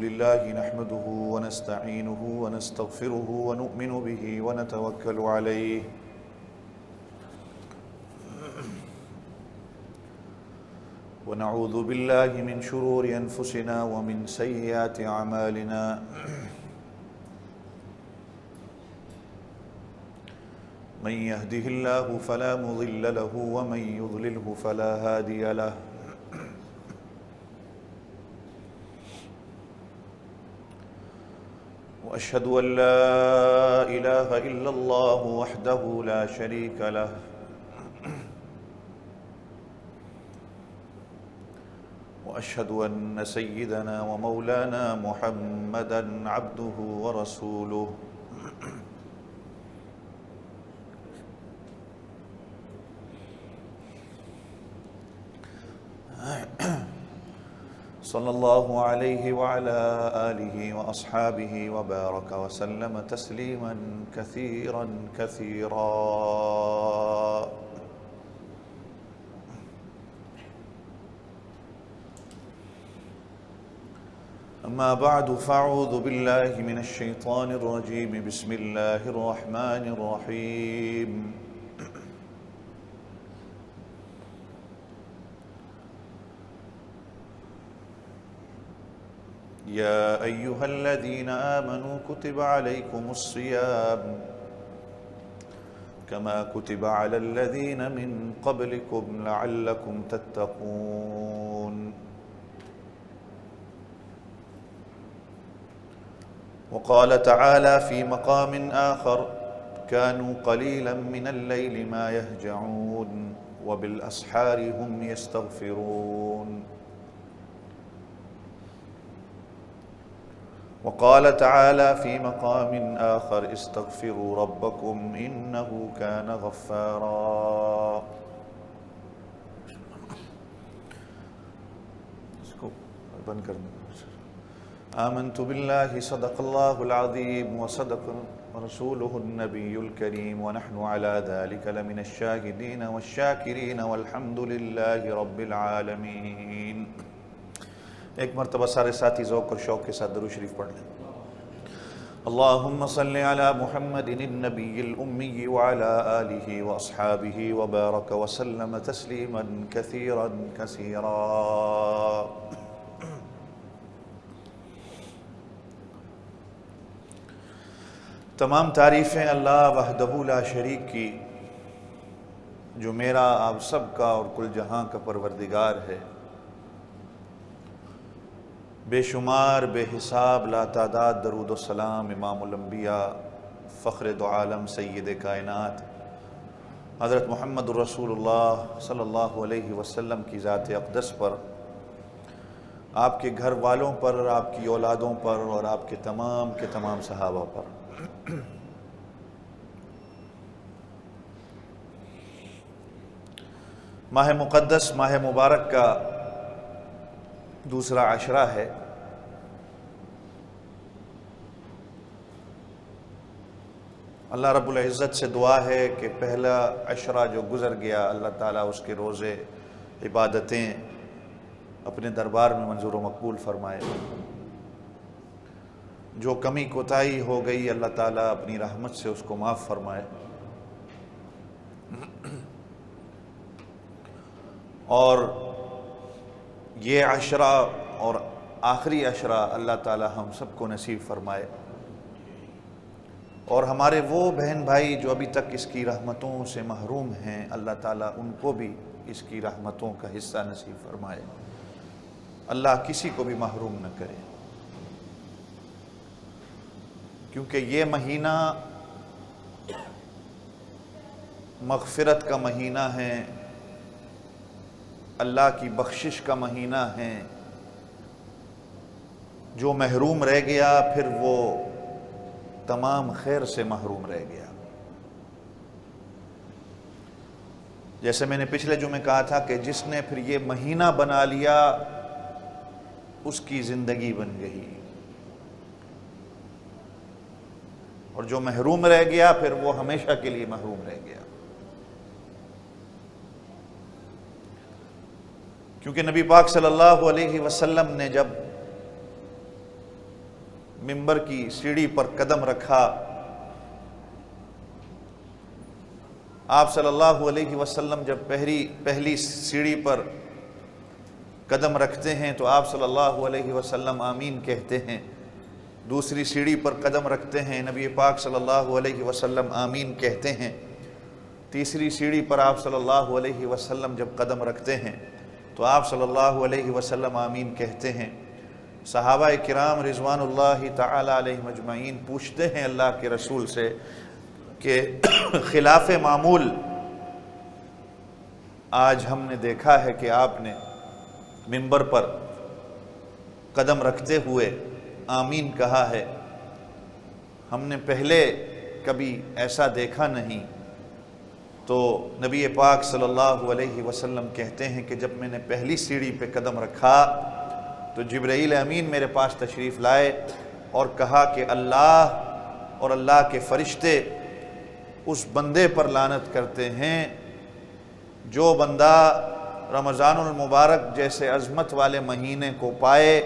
لله نحمده ونستعينه ونستغفره ونؤمن به ونتوكل عليه ونعوذ بالله من شرور أنفسنا ومن سيئات أعمالنا من يهده الله فلا مضل له ومن يضلله فلا هادي له وأشهد أن لا إله إلا الله وحده لا شريك له وأشهد أن سيدنا ومولانا محمدًا عبده ورسوله صلى الله عليه وعلى آله وأصحابه وبارك وسلم تسليما كثيرا كثيرا. أما بعد فأعوذ بالله من الشيطان الرجيم. بسم الله الرحمن الرحيم. يا أيها الذين آمنوا كتب عليكم الصيام كما كتب على الذين من قبلكم لعلكم تتقون. وقال تعالى في مقام آخر: كانوا قليلا من الليل ما يهجعون وبالأسحار هم يستغفرون. وقال تعالى في مقام آخر: استغفروا ربكم إنه كان غفارا. آمنت بالله صدق الله العظيم وصدق رسوله النبي الكريم ونحن على ذلك لمن الشاهدين والشاكرين والحمد لله رب العالمين. ایک مرتبہ سارے ساتھی ذوق اور شوق کے ساتھ درود شریف پڑھ لیں. اللہم صل علی محمد النبی الأمی وعلى آلہ واصحابہ وبارک وسلم تسلیما کثیرا کثیرا. تمام تعریفیں اللہ وحدہ لا شریک کی، جو میرا آپ سب کا اور کل جہاں کا پروردگار ہے. بے شمار بے حساب لا تعداد درود و سلام امام الانبیاء فخر دو عالم سید کائنات حضرت محمد رسول اللہ صلی اللہ علیہ وسلم کی ذات اقدس پر، آپ کے گھر والوں پر، آپ کی اولادوں پر اور آپ کے تمام صحابہ پر. ماہ مقدس، ماہ مبارک کا دوسرا عشرہ ہے. اللہ رب العزت سے دعا ہے کہ پہلا عشرہ جو گزر گیا، اللہ تعالیٰ اس کے روزے عبادتیں اپنے دربار میں منظور و مقبول فرمائے. جو کمی کوتاہی ہو گئی، اللہ تعالیٰ اپنی رحمت سے اس کو معاف فرمائے. اور یہ عشرہ اور آخری عشرہ اللہ تعالیٰ ہم سب کو نصیب فرمائے، اور ہمارے وہ بہن بھائی جو ابھی تک اس کی رحمتوں سے محروم ہیں، اللہ تعالیٰ ان کو بھی اس کی رحمتوں کا حصہ نصیب فرمائے. اللہ کسی کو بھی محروم نہ کرے، کیونکہ یہ مہینہ مغفرت کا مہینہ ہے، اللہ کی بخشش کا مہینہ ہے. جو محروم رہ گیا پھر وہ تمام خیر سے محروم رہ گیا. جیسے میں نے پچھلے جمعے کہا تھا کہ جس نے پھر یہ مہینہ بنا لیا اس کی زندگی بن گئی، اور جو محروم رہ گیا پھر وہ ہمیشہ کے لیے محروم رہ گیا. کیونکہ نبی پاک صلی اللہ علیہ وسلم نے جب منبر کی سیڑھی پر قدم رکھا، آپ صلی اللہ علیہ وسلم جب پہلی سیڑھی پر قدم رکھتے ہیں تو آپ صلی اللہ علیہ وسلم آمین کہتے ہیں، دوسری سیڑھی پر قدم رکھتے ہیں، نبی پاک صلی اللہ علیہ وسلم آمین کہتے ہیں، تیسری سیڑھی پر آپ صلی اللہ علیہ وسلم جب قدم رکھتے ہیں تو آپ صلی اللہ علیہ وسلم آمین کہتے ہیں۔ صحابہ کرام رضوان اللہ تعالی علیہم اجمعین پوچھتے ہیں اللہ کے رسول سے کہ خلاف معمول آج ہم نے دیکھا ہے کہ آپ نے منبر پر قدم رکھتے ہوئے آمین کہا ہے، ہم نے پہلے کبھی ایسا دیکھا نہیں۔ تو نبی پاک صلی اللہ علیہ وسلم کہتے ہیں کہ جب میں نے پہلی سیڑھی پہ قدم رکھا تو جبرائیل امین میرے پاس تشریف لائے اور کہا کہ اللہ اور اللہ کے فرشتے اس بندے پر لعنت کرتے ہیں جو بندہ رمضان المبارک جیسے عظمت والے مہینے کو پائے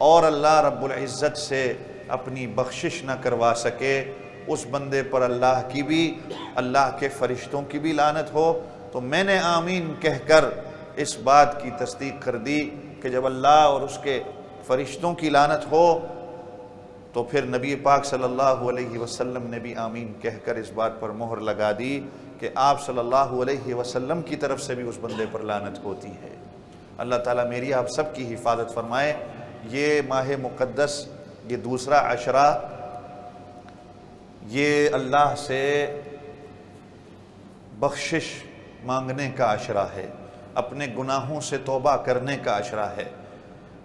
اور اللہ رب العزت سے اپنی بخشش نہ کروا سکے، اس بندے پر اللہ کی بھی اللہ کے فرشتوں کی بھی لعنت ہو۔ تو میں نے آمین کہہ کر اس بات کی تصدیق کر دی کہ جب اللہ اور اس کے فرشتوں کی لعنت ہو تو پھر نبی پاک صلی اللہ علیہ وسلم نے بھی آمین کہہ کر اس بات پر مہر لگا دی کہ آپ صلی اللہ علیہ وسلم کی طرف سے بھی اس بندے پر لعنت ہوتی ہے۔ اللہ تعالیٰ میری آپ سب کی حفاظت فرمائے۔ یہ ماہ مقدس، یہ دوسرا عشرہ، یہ اللہ سے بخشش مانگنے کا عشرہ ہے، اپنے گناہوں سے توبہ کرنے کا عشرہ ہے،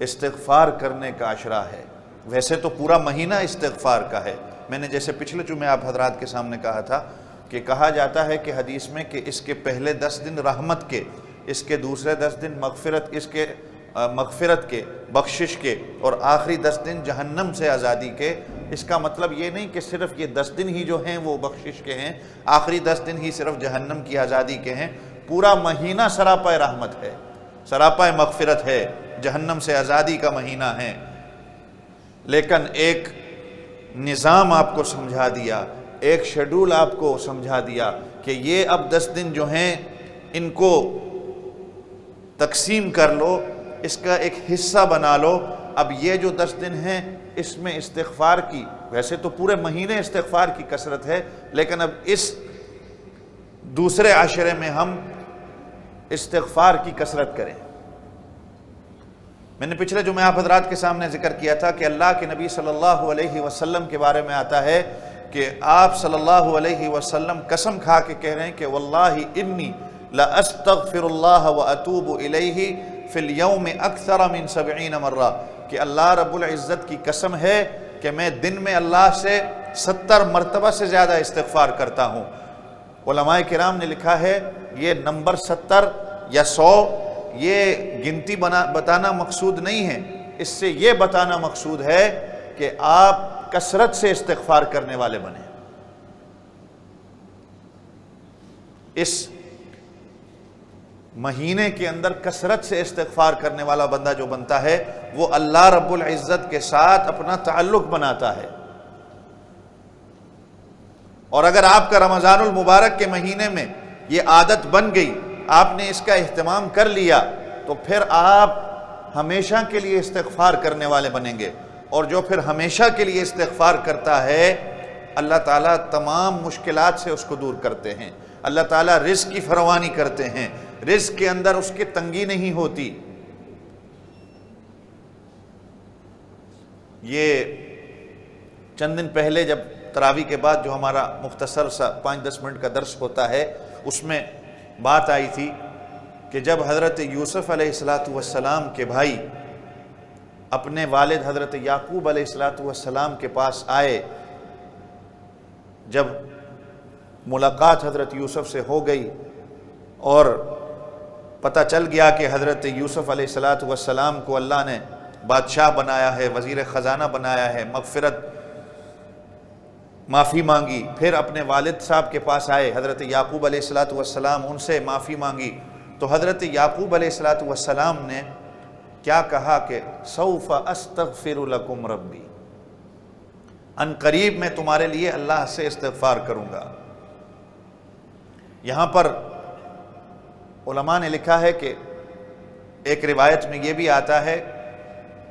استغفار کرنے کا عشرہ ہے۔ ویسے تو پورا مہینہ استغفار کا ہے، میں نے جیسے پچھلے جمعے آپ حضرات کے سامنے کہا تھا کہ کہا جاتا ہے کہ حدیث میں کہ اس کے پہلے 10 دن رحمت کے، اس کے دوسرے 10 دن مغفرت کے، بخشش کے، اور آخری 10 دن جہنم سے آزادی کے۔ اس کا مطلب یہ نہیں کہ صرف یہ 10 دن ہی جو ہیں وہ بخشش کے ہیں، آخری 10 دن ہی صرف جہنم کی آزادی کے ہیں۔ پورا مہینہ سراپا رحمت ہے، سراپا مغفرت ہے، جہنم سے آزادی کا مہینہ ہے۔ لیکن ایک نظام آپ کو سمجھا دیا، ایک شیڈول آپ کو سمجھا دیا کہ یہ اب 10 دن جو ہیں ان کو تقسیم کر لو، اس کا ایک حصہ بنا لو۔ اب یہ جو 10 دن ہیں اس میں استغفار کی، ویسے تو پورے مہینے استغفار کی کثرت ہے، لیکن اب اس دوسرے عشرے میں ہم استغفار کی کثرت کریں۔ میں نے پچھلے جمعے آپ حضرات کے سامنے ذکر کیا تھا کہ اللہ کے نبی صلی اللہ علیہ وسلم کے بارے میں آتا ہے کہ آپ صلی اللہ علیہ وسلم قسم کھا کے کہہ رہے ہیں کہ واللہ انی لاستغفر اللہ واتوب الیہ فی اليوم اکثر من 70 مرہ، کہ اللہ رب العزت کی قسم ہے کہ میں دن میں اللہ سے 70 مرتبہ سے زیادہ استغفار کرتا ہوں۔ علماء کرام نے لکھا ہے یہ نمبر 70 یا 100 یہ گنتی بتانا مقصود نہیں ہے، اس سے یہ بتانا مقصود ہے کہ آپ کثرت سے استغفار کرنے والے بنیں۔ اس مہینے کے اندر کثرت سے استغفار کرنے والا بندہ جو بنتا ہے وہ اللہ رب العزت کے ساتھ اپنا تعلق بناتا ہے۔ اور اگر آپ کا رمضان المبارک کے مہینے میں یہ عادت بن گئی، آپ نے اس کا اہتمام کر لیا، تو پھر آپ ہمیشہ کے لیے استغفار کرنے والے بنیں گے۔ اور جو پھر ہمیشہ کے لیے استغفار کرتا ہے اللہ تعالیٰ تمام مشکلات سے اس کو دور کرتے ہیں، اللہ تعالیٰ رزق کی فراوانی کرتے ہیں، رزق کے اندر اس کی تنگی نہیں ہوتی۔ یہ چند دن پہلے جب تراویح کے بعد جو ہمارا مختصر سا 5-10 منٹ کا درس ہوتا ہے اس میں بات آئی تھی کہ جب حضرت یوسف علیہ السلام کے بھائی اپنے والد حضرت یعقوب علیہ السلام کے پاس آئے، جب ملاقات حضرت یوسف سے ہو گئی اور پتہ چل گیا کہ حضرت یوسف علیہ السلام کو اللہ نے بادشاہ بنایا ہے، وزیر خزانہ بنایا ہے، معافی مانگی، پھر اپنے والد صاحب کے پاس آئے حضرت یعقوب علیہ السلام، ان سے معافی مانگی، تو حضرت یعقوب علیہ السلام نے کیا کہا کہ سوف استغفر لکم ربی، ان قریب میں تمہارے لیے اللہ سے استغفار کروں گا۔ یہاں پر علماء نے لکھا ہے کہ ایک روایت میں یہ بھی آتا ہے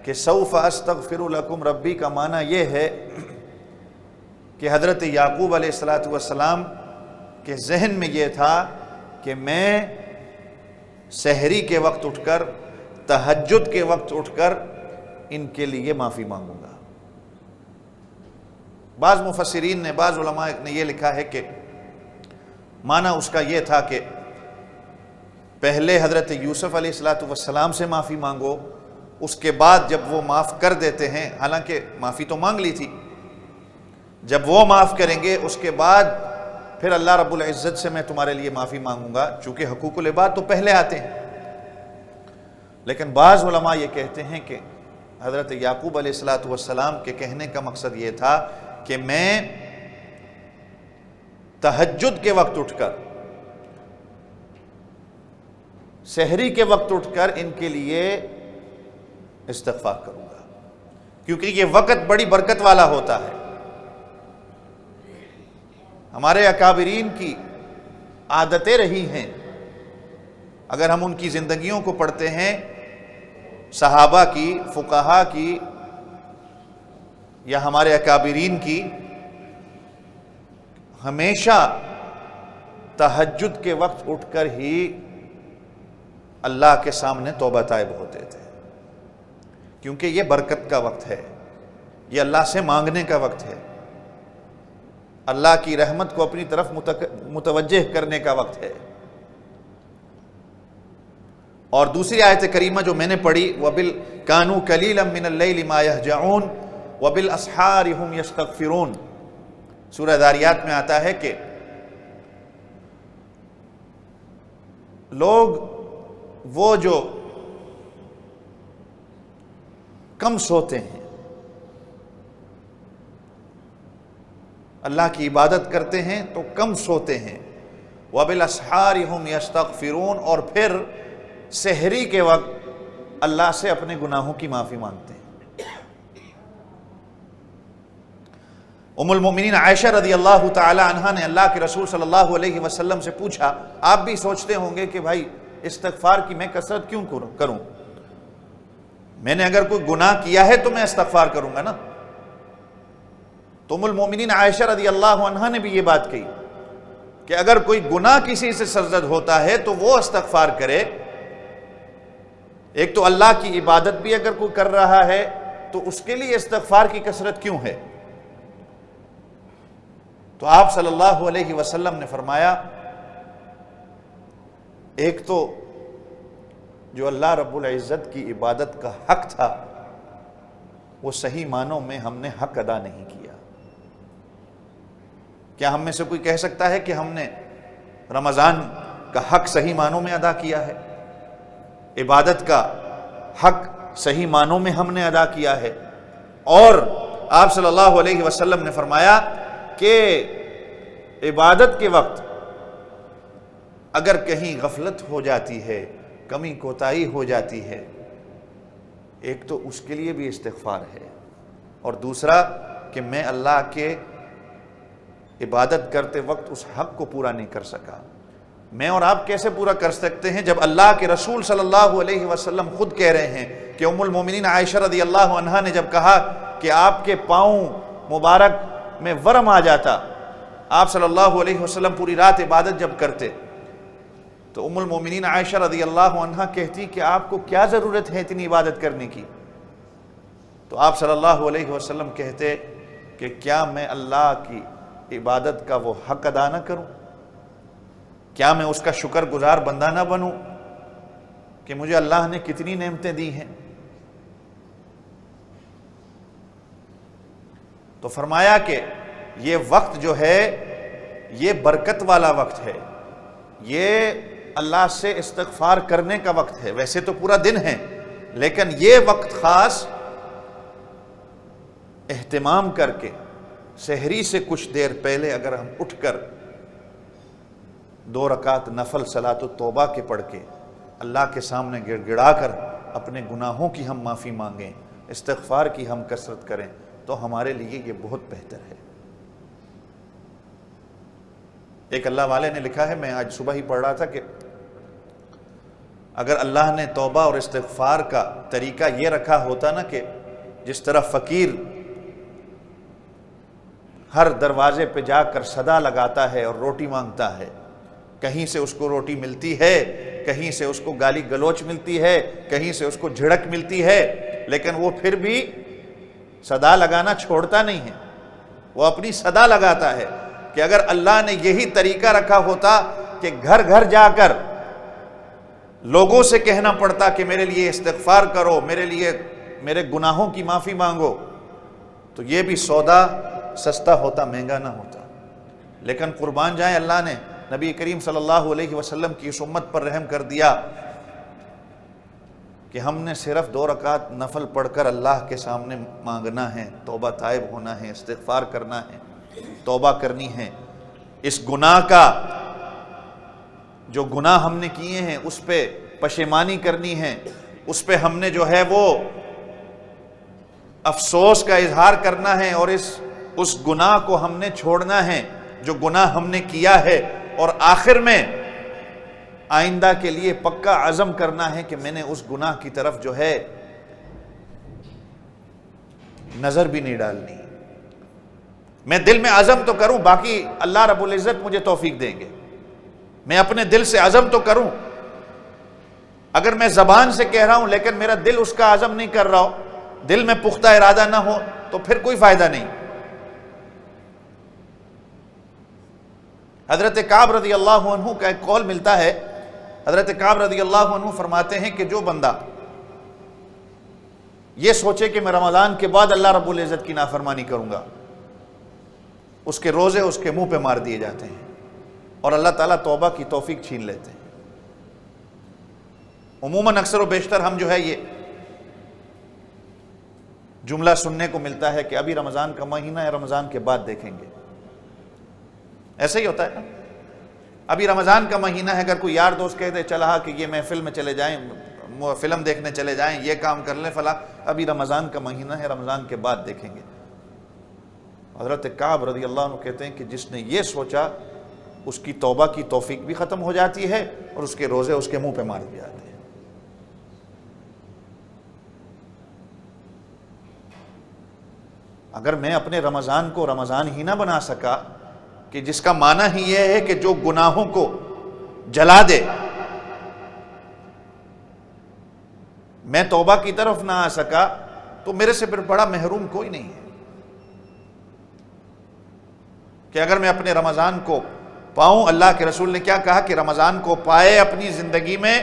کہ سوف استغفر لکم ربی کا معنی یہ ہے کہ حضرت یعقوب علیہ السلام کے ذہن میں یہ تھا کہ میں سحری کے وقت اٹھ کر، تہجد کے وقت اٹھ کر ان کے لیے معافی مانگوں گا۔ بعض مفسرین نے، بعض علماء نے یہ لکھا ہے کہ معنی اس کا یہ تھا کہ پہلے حضرت یوسف علیہ السلام سے معافی مانگو، اس کے بعد جب وہ معاف کر دیتے ہیں، حالانکہ معافی تو مانگ لی تھی، جب وہ معاف کریں گے اس کے بعد پھر اللہ رب العزت سے میں تمہارے لیے معافی مانگوں گا، چونکہ حقوق العباد تو پہلے آتے ہیں۔ لیکن بعض علماء یہ کہتے ہیں کہ حضرت یعقوب علیہ السلام کے کہنے کا مقصد یہ تھا کہ میں تہجد کے وقت اٹھ کر، سحری کے وقت اٹھ کر ان کے لیے استغفار کروں گا، کیونکہ یہ وقت بڑی برکت والا ہوتا ہے۔ ہمارے اکابرین کی عادتیں رہی ہیں، اگر ہم ان کی زندگیوں کو پڑھتے ہیں، صحابہ کی، فقہا کی یا ہمارے اکابرین کی، ہمیشہ تہجد کے وقت اٹھ کر ہی اللہ کے سامنے توبہ طائب ہوتے تھے، کیونکہ یہ برکت کا وقت ہے، یہ اللہ سے مانگنے کا وقت ہے، اللہ کی رحمت کو اپنی طرف متوجہ کرنے کا وقت ہے۔ اور دوسری آیت کریمہ جو میں نے پڑھی، كَانُوا قَلِيلًا مِّنَ اللَّيْلِ مَا يَهْجَعُونَ وَبِالْأَسْحَارِ هُمْ يَسْتَغْفِرُونَ، سورہ ذاریات میں آتا ہے کہ لوگ وہ جو کم سوتے ہیں، اللہ کی عبادت کرتے ہیں تو کم سوتے ہیں، وَبِالْأَسْحَارِ هُمْ يَسْتَغْفِرُونَ، اور پھر سحری کے وقت اللہ سے اپنے گناہوں کی معافی مانگتے ہیں۔ ام المومنین عائشہ رضی اللہ تعالی عنہا نے اللہ کے رسول صلی اللہ علیہ وسلم سے پوچھا، آپ بھی سوچتے ہوں گے کہ بھائی استغفار کی میں کثرت کیوں کروں؟ میں نے اگر کوئی گناہ کیا ہے تو میں استغفار کروں گا نا۔ تو ام المومنین عائشہ رضی اللہ عنہا نے بھی یہ بات کہی کہ اگر کوئی گناہ کسی سے سرزد ہوتا ہے تو وہ استغفار کرے۔ ایک تو اللہ کی عبادت بھی اگر کوئی کر رہا ہے تو اس کے لیے استغفار کی کثرت کیوں ہے؟ تو آپ صلی اللہ علیہ وسلم نے فرمایا، ایک تو جو اللہ رب العزت کی عبادت کا حق تھا وہ صحیح معنوں میں ہم نے حق ادا نہیں کیا۔ کیا ہم میں سے کوئی کہہ سکتا ہے کہ ہم نے رمضان کا حق صحیح معنوں میں ادا کیا ہے؟ عبادت کا حق صحیح معنوں میں ہم نے ادا کیا ہے؟ اور آپ صلی اللہ علیہ وسلم نے فرمایا کہ عبادت کے وقت اگر کہیں غفلت ہو جاتی ہے، کمی کوتاہی ہو جاتی ہے، ایک تو اس کے لیے بھی استغفار ہے، اور دوسرا کہ میں اللہ کے عبادت کرتے وقت اس حق کو پورا نہیں کر سکا۔ میں اور آپ کیسے پورا کر سکتے ہیں جب اللہ کے رسول صلی اللہ علیہ وسلم خود کہہ رہے ہیں کہ ام المومنین عائشہ رضی اللہ عنہا نے جب کہا کہ آپ کے پاؤں مبارک میں ورم آ جاتا، آپ صلی اللہ علیہ وسلم پوری رات عبادت جب کرتے، تو ام المومنین عائشہ رضی اللہ عنہا کہتی کہ آپ کو کیا ضرورت ہے اتنی عبادت کرنے کی؟ تو آپ صلی اللہ علیہ وسلم کہتے کہ کیا میں اللہ کی عبادت کا وہ حق ادا نہ کروں؟ کیا میں اس کا شکر گزار بندہ نہ بنوں کہ مجھے اللہ نے کتنی نعمتیں دی ہیں؟ تو فرمایا کہ یہ وقت جو ہے یہ برکت والا وقت ہے، یہ اللہ سے استغفار کرنے کا وقت ہے۔ ویسے تو پورا دن ہے، لیکن یہ وقت خاص اہتمام کر کے سحری سے کچھ دیر پہلے اگر ہم اٹھ کر 2 رکعت نفل صلاۃ التوبہ کے پڑھ کے اللہ کے سامنے گڑ گڑا کر اپنے گناہوں کی ہم معافی مانگیں، استغفار کی ہم کثرت کریں، تو ہمارے لیے یہ بہت بہتر ہے۔ ایک اللہ والے نے لکھا ہے، میں آج صبح ہی پڑھ رہا تھا کہ اگر اللہ نے توبہ اور استغفار کا طریقہ یہ رکھا ہوتا نا کہ جس طرح فقیر ہر دروازے پہ جا کر صدا لگاتا ہے اور روٹی مانگتا ہے، کہیں سے اس کو روٹی ملتی ہے، کہیں سے اس کو گالی گلوچ ملتی ہے، کہیں سے اس کو جھڑک ملتی ہے، لیکن وہ پھر بھی صدا لگانا چھوڑتا نہیں ہے، وہ اپنی صدا لگاتا ہے، کہ اگر اللہ نے یہی طریقہ رکھا ہوتا کہ گھر گھر جا کر لوگوں سے کہنا پڑتا کہ میرے لیے استغفار کرو، میرے لیے میرے گناہوں کی معافی مانگو، تو یہ بھی سودا سستا ہوتا، مہنگا نہ ہوتا۔ لیکن قربان جائیں، اللہ نے نبی کریم صلی اللہ علیہ وسلم کی اس امت پر رحم کر دیا کہ ہم نے صرف 2 رکعت نفل پڑھ کر اللہ کے سامنے مانگنا ہے، توبہ طائب ہونا ہے، استغفار کرنا ہے، توبہ کرنی ہے، اس گناہ کا جو گناہ ہم نے کیے ہیں اس پہ پشیمانی کرنی ہے، اس پہ ہم نے جو ہے وہ افسوس کا اظہار کرنا ہے، اور اس گناہ کو ہم نے چھوڑنا ہے جو گناہ ہم نے کیا ہے، اور آخر میں آئندہ کے لیے پکا عزم کرنا ہے کہ میں نے اس گناہ کی طرف جو ہے نظر بھی نہیں ڈالنی۔ میں دل میں عزم تو کروں، باقی اللہ رب العزت مجھے توفیق دیں گے، میں اپنے دل سے عزم تو کروں، اگر میں زبان سے کہہ رہا ہوں لیکن میرا دل اس کا عزم نہیں کر رہا ہو، دل میں پختہ ارادہ نہ ہو، تو پھر کوئی فائدہ نہیں۔ حضرت کعب رضی اللہ عنہ کا ایک قول ملتا ہے، حضرت کعب رضی اللہ عنہ فرماتے ہیں کہ جو بندہ یہ سوچے کہ میں رمضان کے بعد اللہ رب العزت کی نافرمانی کروں گا، اس کے روزے اس کے منہ پہ مار دیے جاتے ہیں، اور اللہ تعالیٰ توبہ کی توفیق چھین لیتے ہیں۔ عموماً اکثر و بیشتر ہم جو ہے یہ جملہ سننے کو ملتا ہے کہ ابھی رمضان کا مہینہ ہے، رمضان کے بعد دیکھیں گے، ایسا ہی ہوتا ہے نا؟ ابھی رمضان کا مہینہ ہے، اگر کوئی یار دوست کہہ دے چلا کہ یہ محفل میں چلے جائیں، فلم دیکھنے چلے جائیں، یہ کام کر لیں فلاں، ابھی رمضان کا مہینہ ہے، رمضان کے بعد دیکھیں گے۔ حضرت کعب رضی اللہ عنہ کہتے ہیں کہ جس نے یہ سوچا اس کی توبہ کی توفیق بھی ختم ہو جاتی ہے، اور اس کے روزے اس کے منہ پہ مار دیے جاتے ہیں۔ اگر میں اپنے رمضان کو رمضان ہی نہ بنا سکا کہ جس کا معنی ہی یہ ہے کہ جو گناہوں کو جلا دے، میں توبہ کی طرف نہ آ سکا، تو میرے سے پھر بڑا محروم کوئی نہیں ہے کہ اگر میں اپنے رمضان کو پاؤں۔ اللہ کے رسول نے کیا کہا کہ رمضان کو پائے اپنی زندگی میں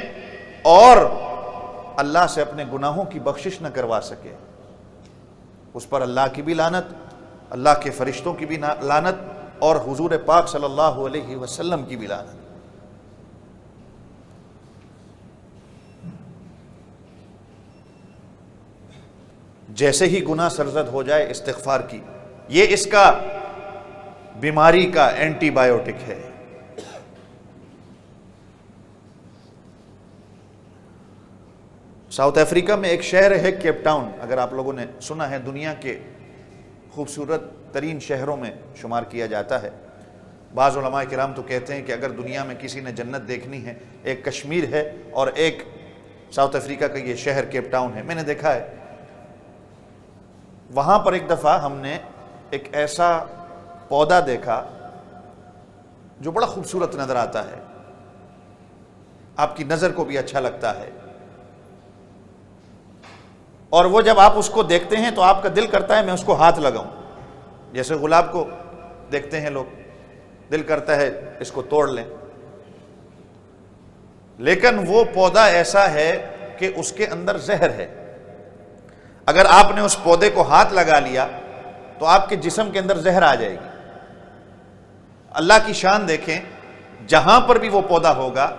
اور اللہ سے اپنے گناہوں کی بخشش نہ کروا سکے، اس پر اللہ کی بھی لعنت، اللہ کے فرشتوں کی بھی لعنت، اور حضور پاک صلی اللہ علیہ وسلم کی بھی لعنت۔ جیسے ہی گناہ سرزد ہو جائے استغفار کی، یہ اس کا بیماری کا اینٹی بایوٹک ہے۔ ساؤتھ افریقہ میں ایک شہر ہے کیپ ٹاؤن، اگر آپ لوگوں نے سنا ہے، دنیا کے خوبصورت ترین شہروں میں شمار کیا جاتا ہے۔ بعض علماء کرام تو کہتے ہیں کہ اگر دنیا میں کسی نے جنت دیکھنی ہے، ایک کشمیر ہے اور ایک ساؤتھ افریقہ کا یہ شہر کیپ ٹاؤن ہے۔ میں نے دیکھا ہے، وہاں پر ایک دفعہ ہم نے ایک ایسا پودا دیکھا جو بڑا خوبصورت نظر آتا ہے، آپ کی نظر کو بھی اچھا لگتا ہے، اور وہ جب آپ اس کو دیکھتے ہیں تو آپ کا دل کرتا ہے میں اس کو ہاتھ لگاؤں، جیسے گلاب کو دیکھتے ہیں لوگ، دل کرتا ہے اس کو توڑ لیں، لیکن وہ پودا ایسا ہے کہ اس کے اندر زہر ہے۔ اگر آپ نے اس پودے کو ہاتھ لگا لیا تو آپ کے جسم کے اندر زہر آ جائے گی۔ اللہ کی شان دیکھیں، جہاں پر بھی وہ پودا ہوگا،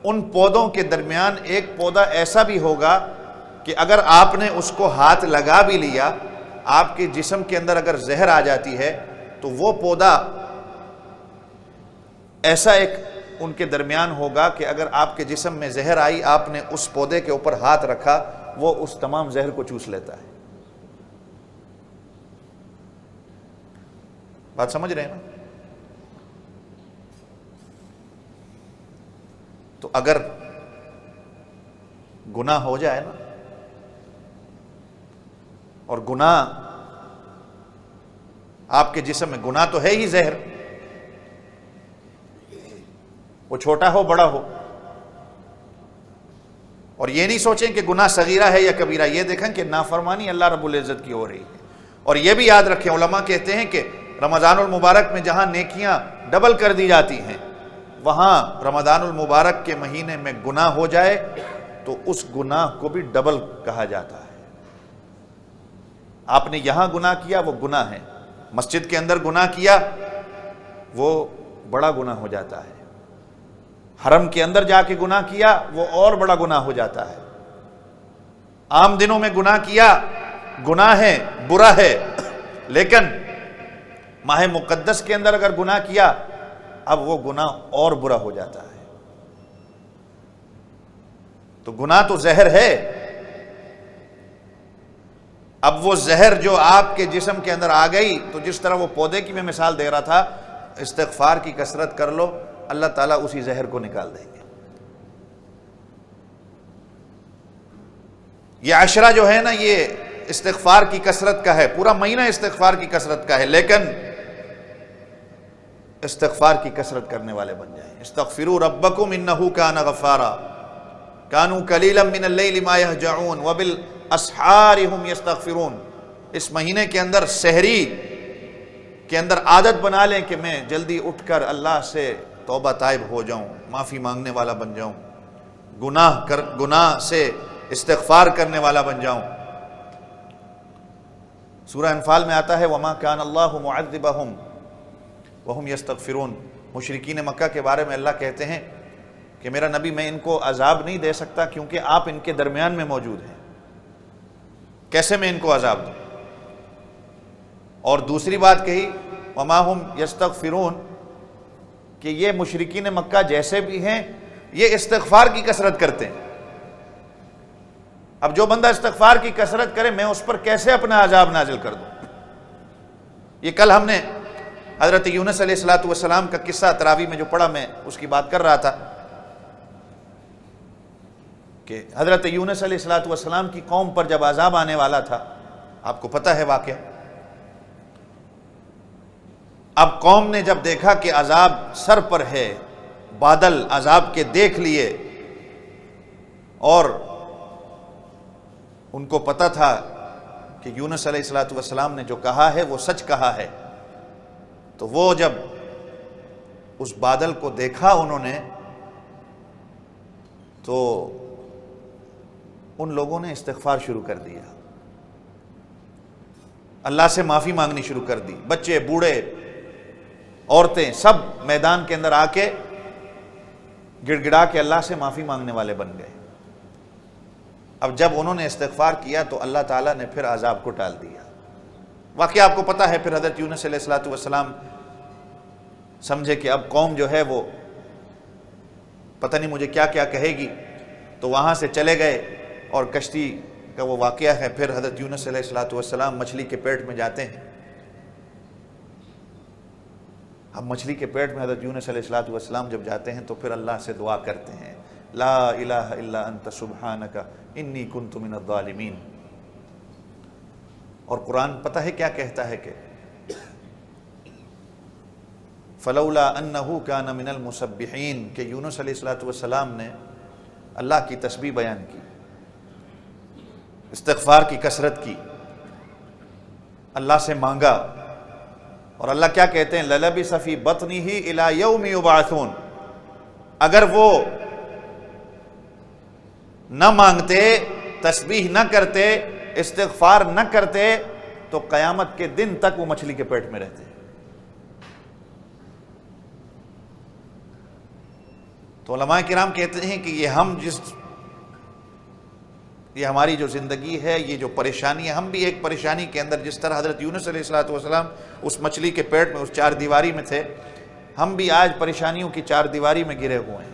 ان پودوں کے درمیان ایک پودا ایسا بھی ہوگا کہ اگر آپ نے اس کو ہاتھ لگا بھی لیا، آپ کے جسم کے اندر اگر زہر آ جاتی ہے تو وہ پودا ایسا ایک ان کے درمیان ہوگا کہ اگر آپ کے جسم میں زہر آئی، آپ نے اس پودے کے اوپر ہاتھ رکھا، وہ اس تمام زہر کو چوس لیتا ہے۔ بات سمجھ رہے ہیں نا؟ تو اگر گناہ ہو جائے نا، اور گناہ آپ کے جسم میں، گناہ تو ہے ہی زہر، وہ چھوٹا ہو بڑا ہو، اور یہ نہیں سوچیں کہ گناہ صغیرہ ہے یا کبیرہ، یہ دیکھیں کہ نافرمانی اللہ رب العزت کی ہو رہی ہے۔ اور یہ بھی یاد رکھیں، علماء کہتے ہیں کہ رمضان المبارک میں جہاں نیکیاں ڈبل کر دی جاتی ہیں، وہاں رمضان المبارک کے مہینے میں گناہ ہو جائے تو اس گناہ کو بھی ڈبل کہا جاتا ہے۔ آپ نے یہاں گناہ کیا وہ گناہ ہے، مسجد کے اندر گناہ کیا وہ بڑا گناہ ہو جاتا ہے، حرم کے اندر جا کے گناہ کیا وہ اور بڑا گناہ ہو جاتا ہے، عام دنوں میں گناہ کیا گناہ ہے، برا ہے، لیکن ماہ مقدس کے اندر اگر گناہ کیا اب وہ گناہ اور برا ہو جاتا ہے۔ تو گناہ تو زہر ہے، اب وہ زہر جو آپ کے جسم کے اندر آ گئی تو جس طرح وہ پودے کی میں مثال دے رہا تھا، استغفار کی کثرت کر لو، اللہ تعالیٰ اسی زہر کو نکال دیں گے۔ یہ عشرہ جو ہے نا، یہ استغفار کی کثرت کا ہے، پورا مہینہ استغفار کی کثرت کا ہے، لیکن استغفار کی کثرت کرنے والے بن جائیں۔ استغفروا ربکم انہ کان غفارا کانوا قلیلا من اللیل ما یہجعون وبالاسحار ہم یستغفرون۔ اس مہینے کے اندر سحری کے اندر عادت بنا لیں کہ میں جلدی اٹھ کر اللہ سے توبہ طائب ہو جاؤں، معافی مانگنے والا بن جاؤں، گناہ سے استغفار کرنے والا بن جاؤں۔ سورہ انفال میں آتا ہے وَمَا كَانَ اللَّهُ مُعَذِّبَهُمْ وَهُمْ يَسْتَغْفِرُونَ۔ مشرکین مکہ کے بارے میں اللہ کہتے ہیں کہ میرا نبی میں ان کو عذاب نہیں دے سکتا کیونکہ آپ ان کے درمیان میں موجود ہیں، کیسے میں ان کو عذاب دوں؟ اور دوسری بات کہی وَمَا هُمْ يَسْتَغْفِرُونَ، کہ یہ مشرکین مکہ جیسے بھی ہیں یہ استغفار کی کثرت کرتے ہیں۔ اب جو بندہ استغفار کی کثرت کرے میں اس پر کیسے اپنا عذاب نازل کر دوں؟ یہ کل ہم نے حضرت یونس علیہ السلام کا قصہ تراویح میں جو پڑھا، میں اس کی بات کر رہا تھا کہ حضرت یونس علیہ السلام کی قوم پر جب عذاب آنے والا تھا، آپ کو پتہ ہے واقعہ، اب قوم نے جب دیکھا کہ عذاب سر پر ہے، بادل عذاب کے دیکھ لیے، اور ان کو پتہ تھا کہ یونس علیہ السلام نے جو کہا ہے وہ سچ کہا ہے، تو وہ جب اس بادل کو دیکھا انہوں نے تو ان لوگوں نے استغفار شروع کر دیا، اللہ سے معافی مانگنی شروع کر دی، بچے بوڑھے عورتیں سب میدان کے اندر آ کے گڑ گڑا کے اللہ سے معافی مانگنے والے بن گئے۔ اب جب انہوں نے استغفار کیا تو اللہ تعالیٰ نے پھر عذاب کو ٹال دیا۔ واقعہ آپ کو پتہ ہے، پھر حضرت یونس علیہ السلام سمجھے کہ اب قوم جو ہے وہ پتہ نہیں مجھے کیا کیا کہے گی، تو وہاں سے چلے گئے، اور کشتی کا وہ واقعہ ہے، پھر حضرت یونس علیہ السلام مچھلی کے پیٹ میں جاتے ہیں۔ اب مچھلی کے پیٹ میں حضرت یونس علیہ السلام جب جاتے ہیں تو پھر اللہ سے دعا کرتے ہیں، لا الہ الا انت سبحانک انی کنت من الظالمین۔ اور قرآن پتہ ہے کیا کہتا ہے کہ فلولا انہ کان من المسبحین، کہ یونس علیہ السلام نے اللہ کی تسبیح بیان کی، استغفار کی کثرت کی، اللہ سے مانگا، اور اللہ کیا کہتے ہیں لَلَبِثَ فِي بَطْنِهِ إِلَى يَوْمِ يُبْعَثُونَ۔ اگر وہ نہ مانگتے، تسبیح نہ کرتے، استغفار نہ کرتے تو قیامت کے دن تک وہ مچھلی کے پیٹ میں رہتے۔ تو علماء کرام کہتے ہیں کہ یہ ہماری جو زندگی ہے، یہ جو پریشانی ہے، ہم بھی ایک پریشانی کے اندر، جس طرح حضرت یونس علیہ السلام اس مچھلی کے پیٹ میں، اس چار دیواری میں تھے، ہم بھی آج پریشانیوں کی چار دیواری میں گرے ہوئے ہیں۔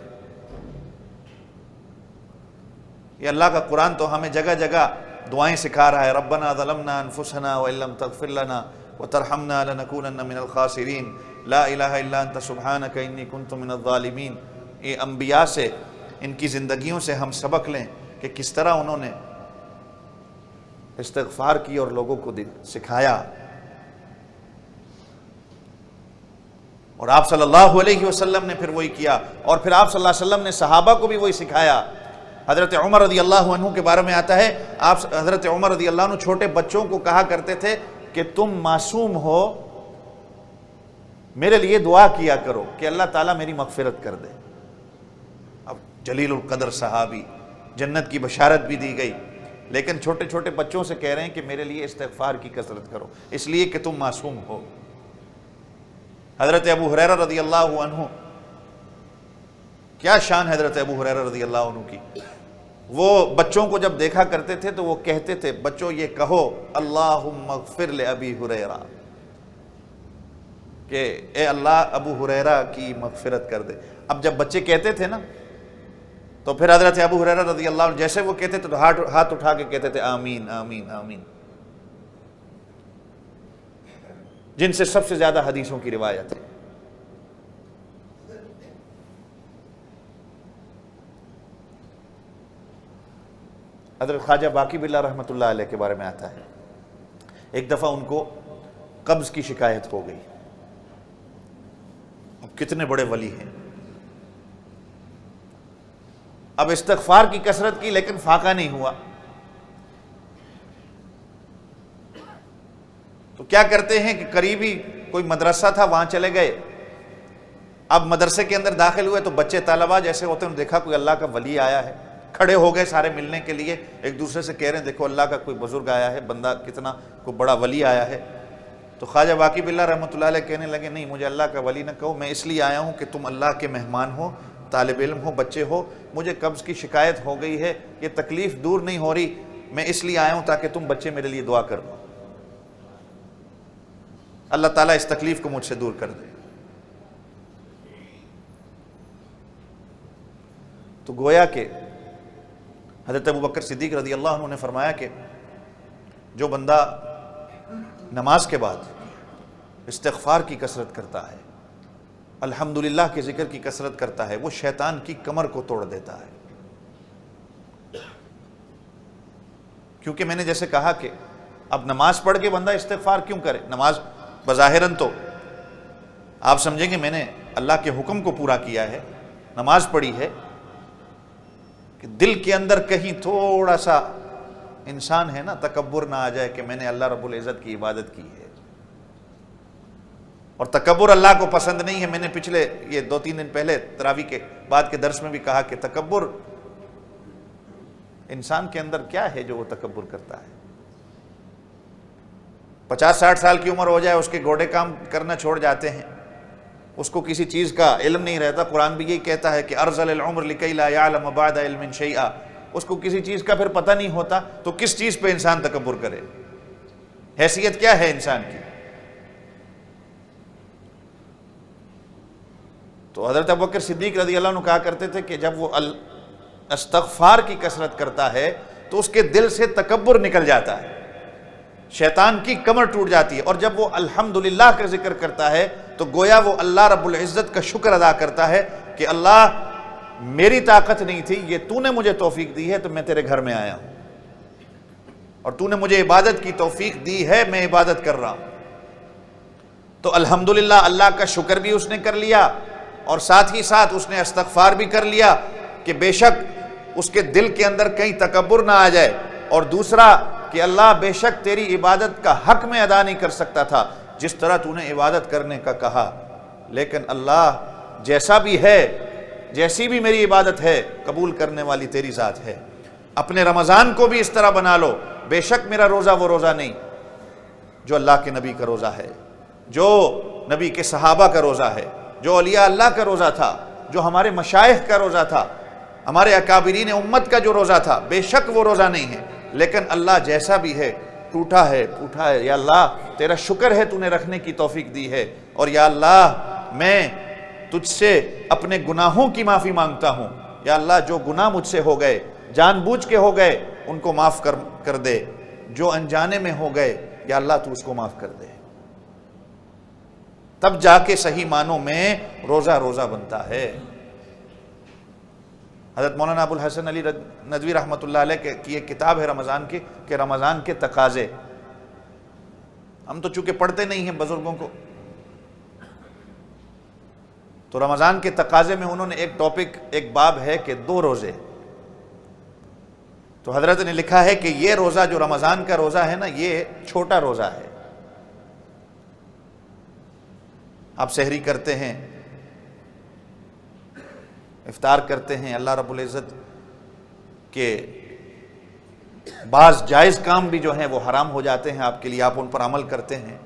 یہ اللہ کا قرآن تو ہمیں جگہ جگہ دعائیں سکھا رہا ہے، ربنا ظلمنا انفسنا وان لم تغفر لنا وترحمنا لنکونن من الخاسرین، لا الہ الا انت سبحانک انی کنت من الظالمین۔ یہ انبیاء سے، ان کی زندگیوں سے ہم سبق لیں کہ کس طرح انہوں نے استغفار کی اور لوگوں کو سکھایا۔ اور آپ صلی اللہ علیہ وسلم نے پھر وہی کیا، اور پھر آپ صلی اللہ علیہ وسلم نے صحابہ کو بھی وہی سکھایا۔ حضرت عمر رضی اللہ عنہ کے بارے میں آتا ہے، آپ حضرت عمر رضی اللہ عنہ چھوٹے بچوں کو کہا کرتے تھے کہ تم معصوم ہو، میرے لیے دعا کیا کرو کہ اللہ تعالیٰ میری مغفرت کر دے۔ اب جلیل القدر صحابی، جنت کی بشارت بھی دی گئی، لیکن چھوٹے چھوٹے بچوں سے کہہ رہے ہیں کہ میرے لیے استغفار کی کثرت کرو، اس لیے کہ تم معصوم ہو۔ حضرت ابو ہریرہ رضی اللہ عنہ، کیا شان حضرت ابو ہریرہ رضی اللہ عنہ کی، وہ بچوں کو جب دیکھا کرتے تھے تو وہ کہتے تھے، بچوں یہ کہو اللہم اغفر لابی ہریرہ، کہ اے اللہ ابو ہریرہ کی مغفرت کر دے۔ اب جب بچے کہتے تھے نا تو پھر حضرت ابو ہریرہ رضی اللہ عنہ جیسے وہ کہتے تھے تو ہاتھ اٹھا کے کہتے تھے آمین آمین آمین، جن سے سب سے زیادہ حدیثوں کی روایت ہے۔ حضرت خواجہ باقی باللہ رحمۃ اللہ علیہ کے بارے میں آتا ہے، ایک دفعہ ان کو قبض کی شکایت ہو گئی۔ اب کتنے بڑے ولی ہیں، اب استغفار کی کثرت کی لیکن فاقہ نہیں ہوا، تو کیا کرتے ہیں کہ قریبی کوئی مدرسہ تھا، وہاں چلے گئے۔ اب مدرسے کے اندر داخل ہوئے تو بچے طلباء جیسے ہوتے ہیں، دیکھا کوئی اللہ کا ولی آیا ہے، کھڑے ہو گئے سارے ملنے کے لیے، ایک دوسرے سے کہہ رہے ہیں دیکھو اللہ کا کوئی بزرگ آیا ہے، بندہ کتنا کوئی بڑا ولی آیا ہے۔ تو خواجہ باقی باللہ رحمۃ اللہ علیہ کہنے لگے نہیں، مجھے اللہ کا ولی نہ کہو، میں اس لیے آیا ہوں کہ تم اللہ کے مہمان ہو، طالب علم ہو، بچے ہو، مجھے قبض کی شکایت ہو گئی ہے، یہ تکلیف دور نہیں ہو رہی، میں اس لیے آیا ہوں تاکہ تم بچے میرے لیے دعا کر دو، اللہ تعالیٰ اس تکلیف کو مجھ سے دور کر دے۔ تو گویا کہ حضرت ابوبکر صدیق رضی اللہ عنہ نے فرمایا کہ جو بندہ نماز کے بعد استغفار کی کثرت کرتا ہے، الحمدللہ کے ذکر کی کثرت کرتا ہے، وہ شیطان کی کمر کو توڑ دیتا ہے۔ کیونکہ میں نے جیسے کہا کہ اب نماز پڑھ کے بندہ استغفار کیوں کرے؟ نماز بظاہراً تو آپ سمجھیں گے میں نے اللہ کے حکم کو پورا کیا ہے، نماز پڑھی ہے، کہ دل کے اندر کہیں تھوڑا سا انسان ہے نا تکبر نہ آ جائے کہ میں نے اللہ رب العزت کی عبادت کی ہے، اور تکبر اللہ کو پسند نہیں ہے۔ میں نے پچھلے یہ 2-3 دن پہلے تراویح کے بعد کے درس میں بھی کہا کہ تکبر انسان کے اندر کیا ہے جو وہ تکبر کرتا ہے؟ 50-60 سال کی عمر ہو جائے اس کے گھوڑے کام کرنا چھوڑ جاتے ہیں، اس کو کسی چیز کا علم نہیں رہتا۔ قرآن بھی یہی کہتا ہے کہ ارذل العمر لکی لا یعلم بعد علم شیئا، اس کو کسی چیز کا پھر پتہ نہیں ہوتا تو کس چیز پہ انسان تکبر کرے؟ حیثیت کیا ہے انسان کی؟ تو حضرت ابوبکر صدیق رضی اللہ عنہ کہا کرتے تھے کہ جب وہ استغفار کی کثرت کرتا ہے تو اس کے دل سے تکبر نکل جاتا ہے، شیطان کی کمر ٹوٹ جاتی ہے، اور جب وہ الحمدللہ کا ذکر کرتا ہے تو گویا وہ اللہ رب العزت کا شکر ادا کرتا ہے کہ اللہ میری طاقت نہیں تھی، یہ تو نے مجھے توفیق دی ہے تو میں تیرے گھر میں آیا ہوں، اور تو نے مجھے عبادت کی توفیق دی ہے، میں عبادت کر رہا ہوں۔ تو الحمدللہ اللہ کا شکر بھی اس نے کر لیا، اور ساتھ ہی ساتھ اس نے استغفار بھی کر لیا کہ بے شک اس کے دل کے اندر کہیں تکبر نہ آ جائے، اور دوسرا کہ اللہ بے شک تیری عبادت کا حق میں ادا نہیں کر سکتا تھا جس طرح تو نے عبادت کرنے کا کہا، لیکن اللہ جیسا بھی ہے، جیسی بھی میری عبادت ہے، قبول کرنے والی تیری ذات ہے۔ اپنے رمضان کو بھی اس طرح بنا لو، بے شک میرا روزہ وہ روزہ نہیں جو اللہ کے نبی کا روزہ ہے، جو نبی کے صحابہ کا روزہ ہے، جو اولیاء اللہ کا روزہ تھا، جو ہمارے مشائخ کا روزہ تھا، ہمارے اکابرین امت کا جو روزہ تھا، بے شک وہ روزہ نہیں ہے، لیکن اللہ جیسا بھی ہے، ٹوٹا ہے پھوٹا ہے، یا اللہ تیرا شکر ہے تو نے رکھنے کی توفیق دی ہے، اور یا اللہ میں تجھ سے اپنے گناہوں کی معافی مانگتا ہوں، یا اللہ جو گناہ مجھ سے ہو گئے، جان بوجھ کے ہو گئے، ان کو معاف کر دے، جو انجانے میں ہو گئے یا اللہ تو اس کو معاف کر دے، تب جا کے صحیح معنوں میں روزہ بنتا ہے۔ حضرت مولانا ابو الحسن علی ندوی رحمۃ اللہ علیہ کی ایک کتاب ہے رمضان کی، کہ رمضان کے تقاضے۔ ہم تو چونکہ پڑھتے نہیں ہیں بزرگوں کو، تو رمضان کے تقاضے میں انہوں نے ایک ٹاپک، ایک باب ہے کہ 2 روزے۔ تو حضرت نے لکھا ہے کہ یہ روزہ جو رمضان کا روزہ ہے نا، یہ چھوٹا روزہ ہے۔ آپ سحری کرتے ہیں، افطار کرتے ہیں، اللہ رب العزت کے بعض جائز کام بھی جو ہیں وہ حرام ہو جاتے ہیں آپ کے لیے، آپ ان پر عمل کرتے ہیں،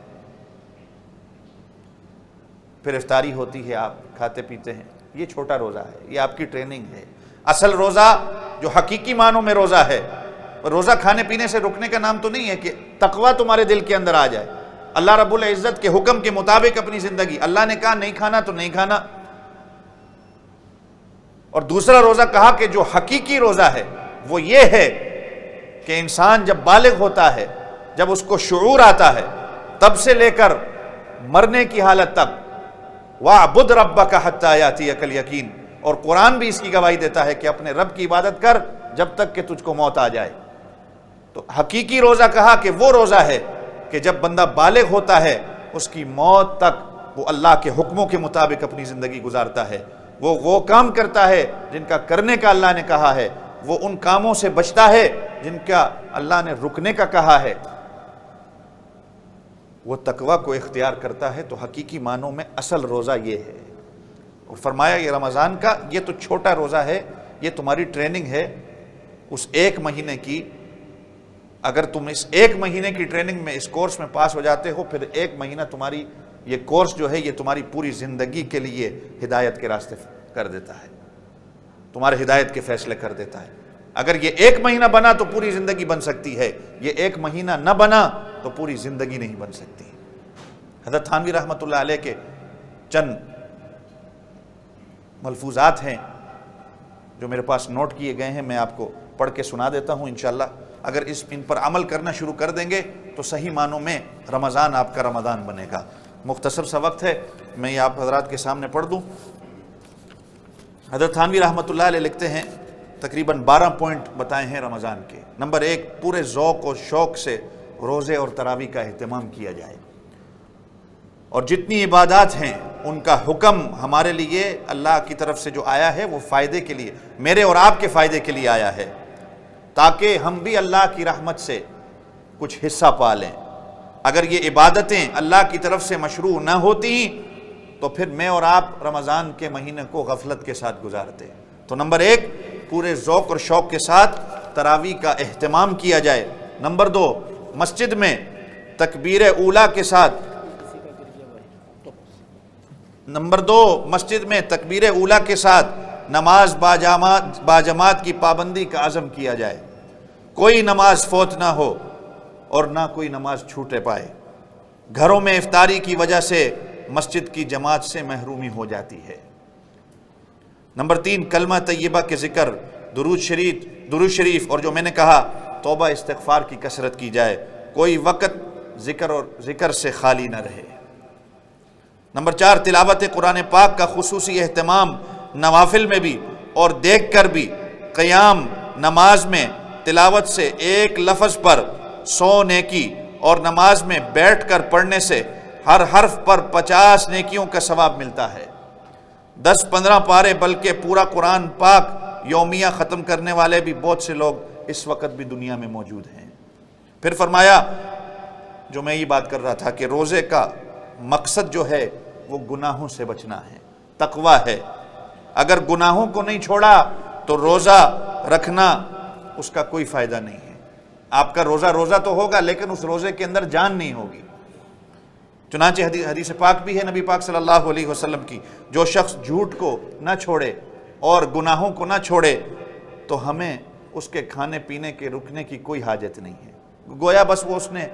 پھر افطاری ہوتی ہے، آپ کھاتے پیتے ہیں۔ یہ چھوٹا روزہ ہے، یہ آپ کی ٹریننگ ہے۔ اصل روزہ جو حقیقی معنوں میں روزہ ہے، روزہ کھانے پینے سے رکنے کا نام تو نہیں ہے، کہ تقویٰ تمہارے دل کے اندر آ جائے، اللہ رب العزت کے حکم کے مطابق اپنی زندگی، اللہ نے کہا نہیں کھانا تو نہیں کھانا۔ اور دوسرا روزہ کہا کہ جو حقیقی روزہ ہے وہ یہ ہے کہ انسان جب بالغ ہوتا ہے، جب اس کو شعور آتا ہے، تب سے لے کر مرنے کی حالت تک، وَاعْبُدْ رَبَّكَ حَتَّى يَأْتِيَكَ الْيَقِينُ، اور قرآن بھی اس کی گواہی دیتا ہے کہ اپنے رب کی عبادت کر جب تک کہ تجھ کو موت آ جائے۔ تو حقیقی روزہ کہا کہ وہ روزہ ہے کہ جب بندہ بالغ ہوتا ہے، اس کی موت تک وہ اللہ کے حکموں کے مطابق اپنی زندگی گزارتا ہے، وہ کام کرتا ہے جن کا کرنے کا اللہ نے کہا ہے، وہ ان کاموں سے بچتا ہے جن کا اللہ نے رکنے کا کہا ہے، وہ تقویٰ کو اختیار کرتا ہے۔ تو حقیقی معنوں میں اصل روزہ یہ ہے۔ اور فرمایا یہ رمضان کا یہ تو چھوٹا روزہ ہے، یہ تمہاری ٹریننگ ہے اس 1 مہینے کی۔ اگر تم اس 1 مہینے کی ٹریننگ میں، اس کورس میں پاس ہو جاتے ہو، پھر 1 مہینہ تمہاری یہ کورس جو ہے یہ تمہاری پوری زندگی کے لیے ہدایت کے راستے کر دیتا ہے، تمہارے ہدایت کے فیصلے کر دیتا ہے۔ اگر یہ 1 مہینہ بنا تو پوری زندگی بن سکتی ہے، یہ 1 مہینہ نہ بنا تو پوری زندگی نہیں بن سکتی۔ حضرت تھانوی رحمۃ اللہ علیہ کے چند ملفوظات ہیں جو میرے پاس نوٹ کیے گئے ہیں، میں آپ کو پڑھ کے سنا دیتا ہوں انشاءاللہ۔ اگر ان پر عمل کرنا شروع کر دیں گے تو صحیح معنوں میں رمضان آپ کا رمضان بنے گا۔ مختصر سا وقت ہے، میں یہ آپ حضرات کے سامنے پڑھ دوں۔ حضرت تھانوی رحمۃ اللہ علیہ لکھتے ہیں، تقریباً 12 پوائنٹ بتائے ہیں رمضان کے۔ نمبر 1، پورے ذوق و شوق سے روزے اور تراویح کا اہتمام کیا جائے، اور جتنی عبادات ہیں ان کا حکم ہمارے لیے اللہ کی طرف سے جو آیا ہے وہ فائدے کے لیے، میرے اور آپ کے فائدے کے لیے آیا ہے، تاکہ ہم بھی اللہ کی رحمت سے کچھ حصہ پا لیں۔ اگر یہ عبادتیں اللہ کی طرف سے مشروع نہ ہوتی تو پھر میں اور آپ رمضان کے مہینے کو غفلت کے ساتھ گزارتے۔ تو نمبر 1، پورے ذوق اور شوق کے ساتھ تراویح کا اہتمام کیا جائے۔ نمبر 2، مسجد میں تکبیر اولیٰ کے ساتھ مسجد میں تکبیر اولیٰ کے ساتھ نماز باجماعت کی پابندی کا عزم کیا جائے، کوئی نماز فوت نہ ہو اور نہ کوئی نماز چھوٹے پائے۔ گھروں میں افطاری کی وجہ سے مسجد کی جماعت سے محرومی ہو جاتی ہے۔ نمبر 3، کلمہ طیبہ کے ذکر، درود شریف اور جو میں نے کہا توبہ استغفار کی کثرت کی جائے، کوئی وقت ذکر سے خالی نہ رہے۔ نمبر 4، تلاوت قرآن پاک کا خصوصی اہتمام، نوافل میں بھی اور دیکھ کر بھی۔ قیام نماز میں تلاوت سے 1 لفظ پر 100 نیکی، اور نماز میں بیٹھ کر پڑھنے سے ہر حرف پر 50 نیکیوں کا ثواب ملتا ہے۔ 10-15 پارے بلکہ پورا قرآن پاک یومیہ ختم کرنے والے بھی بہت سے لوگ اس وقت بھی دنیا میں موجود ہیں۔ پھر فرمایا، جو میں یہ بات کر رہا تھا کہ روزے کا مقصد جو ہے وہ گناہوں سے بچنا ہے، تقویٰ ہے۔ اگر گناہوں کو نہیں چھوڑا تو روزہ رکھنا اس کا کوئی فائدہ نہیں ہے۔ آپ کا روزہ تو ہوگا لیکن اس روزے کے اندر جان نہیں ہوگی۔ چنانچہ حدیث پاک بھی ہے نبی پاک صلی اللہ علیہ وسلم کی، جو شخص جھوٹ کو نہ چھوڑے اور گناہوں کو نہ چھوڑے تو ہمیں اس کے کھانے پینے کے رکنے کی کوئی حاجت نہیں ہے۔ گویا بس وہ اس نے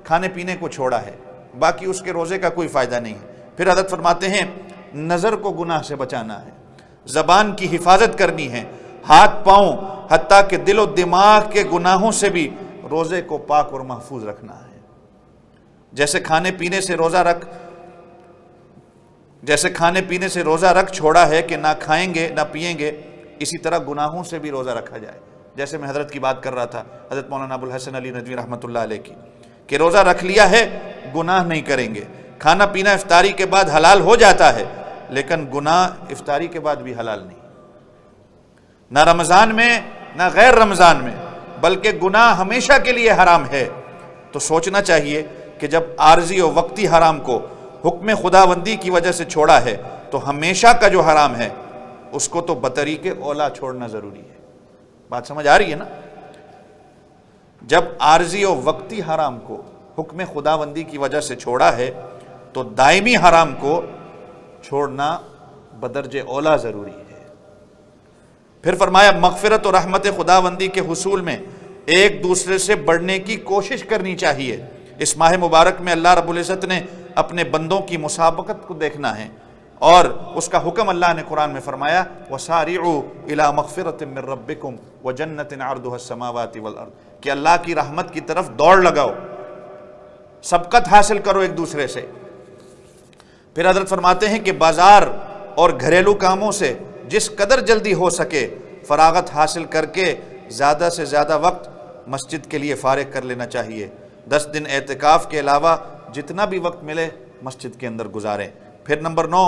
کھانے پینے کو چھوڑا ہے، باقی اس کے روزے کا کوئی فائدہ نہیں ہے۔ پھر حضرت فرماتے ہیں، نظر کو گناہ سے بچانا ہے، زبان کی حفاظت کرنی ہے، ہاتھ پاؤں حتیٰ کہ دل و دماغ کے گناہوں سے بھی روزے کو پاک اور محفوظ رکھنا ہے۔ جیسے کھانے پینے سے روزہ رکھ چھوڑا ہے کہ نہ کھائیں گے نہ پیئیں گے، اسی طرح گناہوں سے بھی روزہ رکھا جائے۔ جیسے میں حضرت کی بات کر رہا تھا، حضرت مولانا ابو الحسن علی ندوی رحمۃ اللہ علیہ کی، کہ روزہ رکھ لیا ہے گناہ نہیں کریں گے۔ کھانا پینا افطاری کے بعد حلال ہو جاتا ہے، لیکن گناہ افطاری کے بعد بھی حلال نہیں، نہ رمضان میں نہ غیر رمضان میں، بلکہ گناہ ہمیشہ کے لیے حرام ہے۔ تو سوچنا چاہیے کہ جب عارضی و وقتی حرام کو حکم خداوندی کی وجہ سے چھوڑا ہے تو ہمیشہ کا جو حرام ہے اس کو تو بطریق اولا چھوڑنا ضروری ہے۔ بات سمجھ آ رہی ہے نا؟ جب عارضی و وقتی حرام کو حکم خداوندی کی وجہ سے چھوڑا ہے تو دائمی حرام کو چھوڑنا بدرج اولا ضروری ہے۔ پھر فرمایا مغفرت و رحمت خداوندی کے حصول میں ایک دوسرے سے بڑھنے کی کوشش کرنی چاہیے۔ اس ماہ مبارک میں اللہ رب العزت نے اپنے بندوں کی مسابقت کو دیکھنا ہے، اور اس کا حکم اللہ نے قرآن میں فرمایا وَسَارِعُوا إِلَىٰ مَغْفِرَةٍ مِّن رَبِّكُمْ وَجَنَّةٍ عَرْضُهَا السَّمَاوَاتِ وَالْأَرْضِ، کہ اللہ کی رحمت کی طرف دوڑ لگاؤ، سبقت حاصل کرو ایک دوسرے سے۔ پھر حضرت فرماتے ہیں کہ بازار اور گھریلو کاموں سے جس قدر جلدی ہو سکے فراغت حاصل کر کے زیادہ سے زیادہ وقت مسجد کے لیے فارغ کر لینا چاہیے۔ 10 دن اعتکاف کے علاوہ جتنا بھی وقت ملے مسجد کے اندر گزاریں۔ پھر نمبر 9،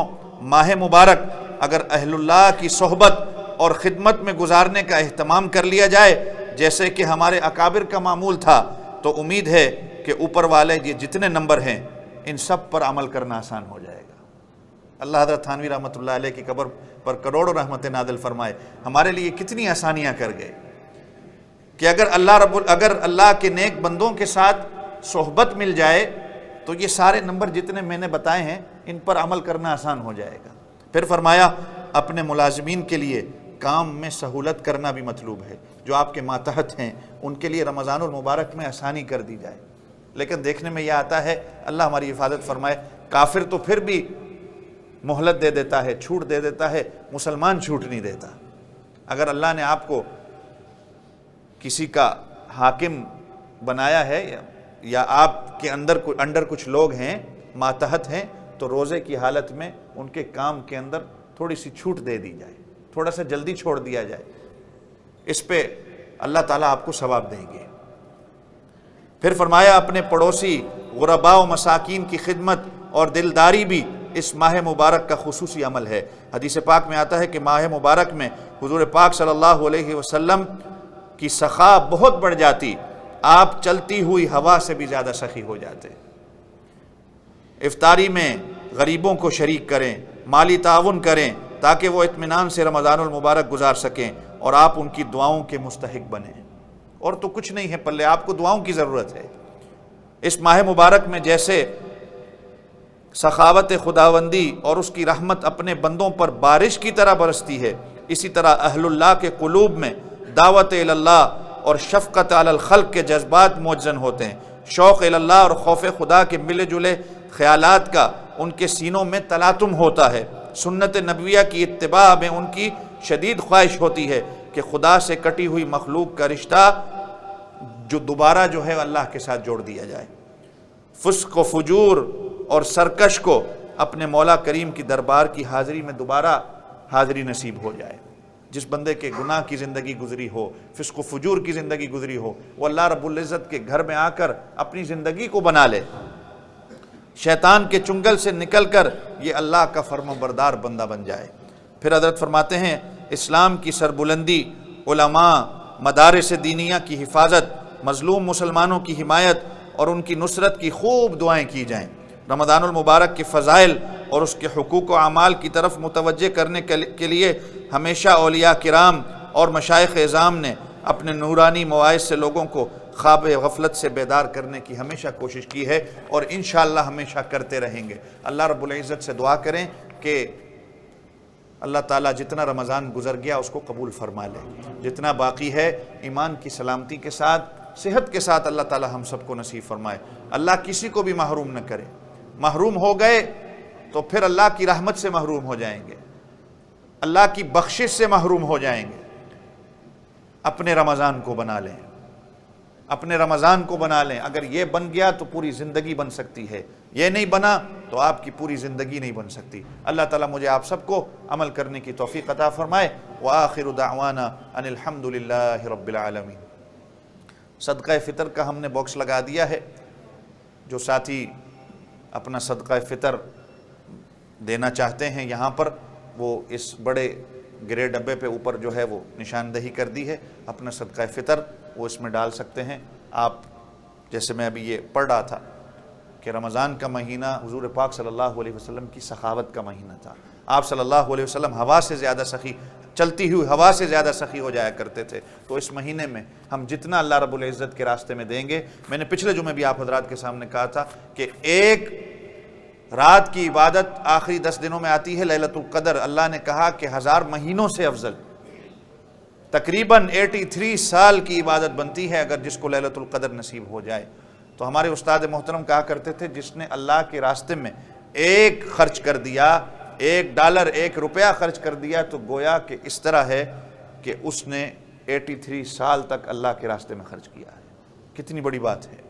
ماہ مبارک اگر اہل اللہ کی صحبت اور خدمت میں گزارنے کا اہتمام کر لیا جائے جیسے کہ ہمارے اکابر کا معمول تھا، تو امید ہے کہ اوپر والے یہ جتنے نمبر ہیں ان سب پر عمل کرنا آسان ہو جائے گا۔ اللہ حضرت تھانوی رحمۃ اللہ علیہ کی قبر پر کروڑوں رحمتیں نازل فرمائے، ہمارے لیے کتنی آسانیاں کر گئے کہ اگر اللہ کے نیک بندوں کے ساتھ صحبت مل جائے تو یہ سارے نمبر جتنے میں نے بتائے ہیں ان پر عمل کرنا آسان ہو جائے گا۔ پھر فرمایا اپنے ملازمین کے لیے کام میں سہولت کرنا بھی مطلوب ہے، جو آپ کے ماتحت ہیں ان کے لیے رمضان المبارک میں آسانی کر دی جائے۔ لیکن دیکھنے میں یہ آتا ہے، اللہ ہماری حفاظت فرمائے، کافر تو پھر بھی مہلت دے دیتا ہے، چھوٹ دے دیتا ہے، مسلمان چھوٹ نہیں دیتا۔ اگر اللہ نے آپ کو کسی کا حاکم بنایا ہے یا آپ کے اندر کچھ لوگ ہیں ماتحت ہیں، تو روزے کی حالت میں ان کے کام کے اندر تھوڑی سی چھوٹ دے دی جائے، تھوڑا سا جلدی چھوڑ دیا جائے، اس پہ اللہ تعالیٰ آپ کو ثواب دیں گے۔ پھر فرمایا اپنے پڑوسی غرباء و مساکین کی خدمت اور دلداری بھی اس ماہ مبارک کا خصوصی عمل ہے۔ حدیث پاک میں آتا ہے کہ ماہ مبارک میں حضور پاک صلی اللہ علیہ وسلم کی سخا بہت بڑھ جاتی، آپ چلتی ہوئی ہوا سے بھی زیادہ سخی ہو جاتے۔ افطاری میں غریبوں کو شریک کریں، مالی تعاون کریں تاکہ وہ اطمینان سے رمضان المبارک گزار سکیں اور آپ ان کی دعاؤں کے مستحق بنیں۔ اور تو کچھ نہیں ہے پلے، آپ کو دعاؤں کی ضرورت ہے۔ اس ماہ مبارک میں جیسے سخاوت خداوندی اور اس کی رحمت اپنے بندوں پر بارش کی طرح برستی ہے، اسی طرح اہل اللہ کے قلوب میں دعوت اللہ اور شفقت علی الخلق کے جذبات موجزن ہوتے ہیں۔ شوق اللہ اور خوف خدا کے ملے جلے خیالات کا ان کے سینوں میں تلاطم ہوتا ہے۔ سنت نبویہ کی اتباع میں ان کی شدید خواہش ہوتی ہے کہ خدا سے کٹی ہوئی مخلوق کا رشتہ جو دوبارہ ہے اللہ کے ساتھ جوڑ دیا جائے، فسق و فجور اور سرکش کو اپنے مولا کریم کی دربار کی حاضری میں دوبارہ حاضری نصیب ہو جائے۔ جس بندے کے گناہ کی زندگی گزری ہو، فسق و فجور کی زندگی گزری ہو، وہ اللہ رب العزت کے گھر میں آ کر اپنی زندگی کو بنا لے، شیطان کے چنگل سے نکل کر یہ اللہ کا فرم و بردار بندہ بن جائے۔ پھر حضرت فرماتے ہیں اسلام کی سربلندی، علماء، مدارس دینیہ کی حفاظت، مظلوم مسلمانوں کی حمایت اور ان کی نصرت کی خوب دعائیں کی جائیں۔ رمضان المبارک کے فضائل اور اس کے حقوق و اعمال کی طرف متوجہ کرنے کے لیے ہمیشہ اولیاء کرام اور مشائخ اعظام نے اپنے نورانی مواعظ سے لوگوں کو خواب غفلت سے بیدار کرنے کی ہمیشہ کوشش کی ہے، اور انشاءاللہ ہمیشہ کرتے رہیں گے۔ اللہ رب العزت سے دعا کریں کہ اللہ تعالیٰ جتنا رمضان گزر گیا اس کو قبول فرما لے، جتنا باقی ہے ایمان کی سلامتی کے ساتھ، صحت کے ساتھ اللہ تعالیٰ ہم سب کو نصیب فرمائے۔ اللہ کسی کو بھی محروم نہ کرے، محروم ہو گئے تو پھر اللہ کی رحمت سے محروم ہو جائیں گے، اللہ کی بخشش سے محروم ہو جائیں گے۔ اپنے رمضان کو بنا لیں، اپنے رمضان کو بنا لیں۔ اگر یہ بن گیا تو پوری زندگی بن سکتی ہے، یہ نہیں بنا تو آپ کی پوری زندگی نہیں بن سکتی۔ اللہ تعالیٰ مجھے آپ سب کو عمل کرنے کی توفیق عطا فرمائے۔ وآخر دعوانا ان الحمد للہ رب العالمین۔ صدقہ فطر کا ہم نے باکس لگا دیا ہے، جو ساتھی اپنا صدقہ فطر دینا چاہتے ہیں یہاں پر، وہ اس بڑے گرے ڈبے پہ اوپر جو ہے وہ نشاندہی کر دی ہے، اپنا صدقہ فطر وہ اس میں ڈال سکتے ہیں۔ آپ جیسے میں ابھی یہ پڑھ رہا تھا کہ رمضان کا مہینہ حضور پاک صلی اللہ علیہ وسلم کی سخاوت کا مہینہ تھا۔ آپ صلی اللہ علیہ وسلم ہوا سے زیادہ سخی، چلتی ہوئی ہوا سے زیادہ سخی ہو جایا کرتے تھے۔ تو اس مہینے میں ہم جتنا اللہ رب العزت کے راستے میں دیں گے، میں نے پچھلے جمعے بھی آپ حضرات کے سامنے کہا تھا کہ ایک رات کی عبادت آخری 10 دنوں میں آتی ہے لیلۃ القدر، اللہ نے کہا کہ 1000 مہینوں سے افضل، تقریباً 83 سال کی عبادت بنتی ہے اگر جس کو لیلۃ القدر نصیب ہو جائے۔ تو ہمارے استاد محترم کہا کرتے تھے جس نے اللہ کے راستے میں ایک خرچ کر دیا، $1 $1 خرچ کر دیا، تو گویا کہ اس طرح ہے کہ اس نے 83 سال تک اللہ کے راستے میں خرچ کیا ہے۔ کتنی بڑی بات ہے۔